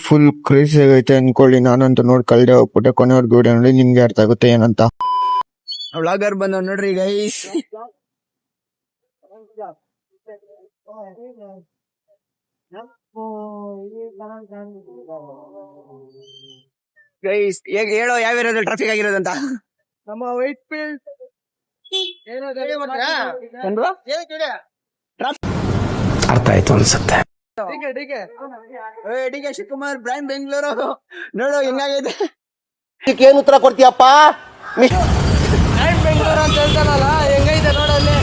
Full crazy ಆಗೈತೆ ಅನ್ಕೊಳ್ಳಿ. ನಾನಂತೂ ನೋಡಿ ಕಳ್ದೆ ಹೋಗ್ಬಿಟ್ಟೆ. ಕೊನೆವರೆಗೂ ವಿಡಿಯೋ ನೋಡಿ ನಿಮ್ಗೆ ಅರ್ಥ ಆಗುತ್ತೆ ಏನಂತ. ವ್ಲಾಗರ್ ಬಂದ ನೋಡ್ರಿ ಗೈಸ್. ಗೈಸ್ ಈಗ ಹೇಳೋ ಯಾವ ಏರಿಯಾದಲ್ಲಿ ಟ್ರಾಫಿಕ್ ಆಗಿರೋದಂತ. ನಮ್ಮ ವೈಟ್ ಫೀಲ್ಡ್ ಅರ್ಥ ಆಯ್ತು ಅನ್ಸುತ್ತೆ. D K Shivakumar brand Bengaluru ನೋಡು ಹೆಂಗಾಗೈತೆ. ಏನ್ ಉತ್ತರ ಕೊಡ್ತೀಯಪ್ಪ? ಬ್ರ್ಯಾಂಡ್ ಬೆಂಗಳೂರು ಅಂತ ಹೇಳ್ತಾರಲ್ಲ ಹೆಂಗೈತೆ ನೋಡಲ್ಲಿ.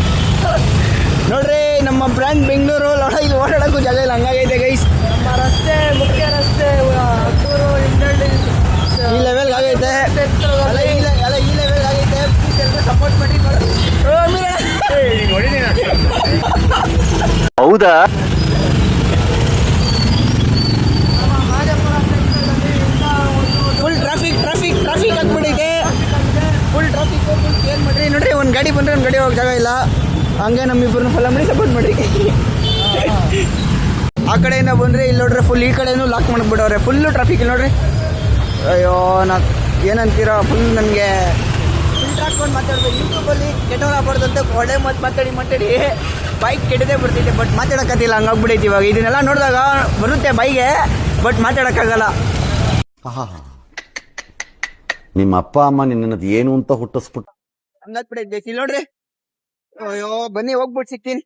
ನೋಡ್ರಿ ನಮ್ಮ ಬ್ರ್ಯಾಂಡ್ ಬೆಂಗಳೂರು ನೋಡ, ಇಲ್ಲಿ ಓಡಾಡಕ್ಕೂ ಜಾಗ ಇಲ್ಲ, ಹಂಗಾಗೈತೆ ಗೈಸ್. ನಮ್ಮ ರಸ್ತೆ ಮುಖ್ಯ ರಸ್ತೆ ಹತ್ತೂರು ಈ ಲೆವೆಲ್ ಆಗೈತೆ, ಈ ಲೆವೆಲ್ ಆಗೈತೆ. ಸಪೋರ್ಟ್ ಮಾಡಿ ಹೌದಾ? ಫುಲ್ ಟ್ರಾಫಿಕ್ ಆಗ್ಬಿಟ್ಟೈತೆ. ಫುಲ್ ಟ್ರಾಫಿಕ್ ಏನ್ ಮಾಡ್ರಿ ನೋಡ್ರಿ. ಒಂದ್ ಗಾಡಿ ಬಂದ್ರೆ ಒಂದ್ ಗಾಡಿ ಹೋಗಕ್ ಜಾಗ ಇಲ್ಲ. ಹಂಗೆ ನಮ್ಮಿಬ್ಬರನ್ನ ಫಾಲೋ ಮಾಡಿ ಸಪೋರ್ಟ್ ಮಾಡ್ರಿ. ಆ ಕಡೆಯಿಂದ ಬಂದ್ರೆ ಇಲ್ಲಿ ನೋಡ್ರಿ ಫುಲ್ ಈ ಕಡೆನೂ ಲಾಕ್ ಮಾಡ್ಬಿಡವ್ರೆ. ಫುಲ್ಲು ಟ್ರಾಫಿಕ್ ಇಲ್ಲಿ ನೋಡ್ರಿ. ಅಯ್ಯೋ ಏನಂತೀರಾ, ಫುಲ್ ನನಗೆ ಫಿಲ್ಟರ್ ಹಾಕೊಂಡು ಮಾತಾಡ್ಬೇಕು. ಯೂಟ್ಯೂಬಲ್ಲಿ ಕೆಟ್ಟವ್ರು ಆಗ್ಬಾರ್ದು ಅಂತ ಒಳ್ಳೆ ಮಾತಾಡಿ ಬೈಕ್ ಕೆಟ್ಟದೇ ಬರ್ತಿದೆ. ಬಟ್ ಮಾತಾಡೋಕ್ಕಾಗಿಲ್ಲ, ಹಂಗಾಗ್ಬಿಡೈತಿ ಇವಾಗ. ಇದನ್ನೆಲ್ಲ ನೋಡಿದಾಗ ಬರುತ್ತೆ ಬೈಗೆ, ಬಟ್ ಮಾತಾಡೋಕ್ಕಾಗಲ್ಲ. ನಿಮ್ಮ ಅಪ್ಪ ಅಮ್ಮ ನಿನ್ನದು ಏನು ಅಂತ ಹುಟ್ಟಿಸ್ಬಿಟ್ಟು ಹಂಗಾಗ್ಬಿಡೈತಿ ಇಲ್ಲಿ ನೋಡ್ರಿ. ಅಯ್ಯೋ ಬನ್ನಿ ಹೋಗ್ಬಿಟ್ಟು ಸಿಗ್ತೀನಿ.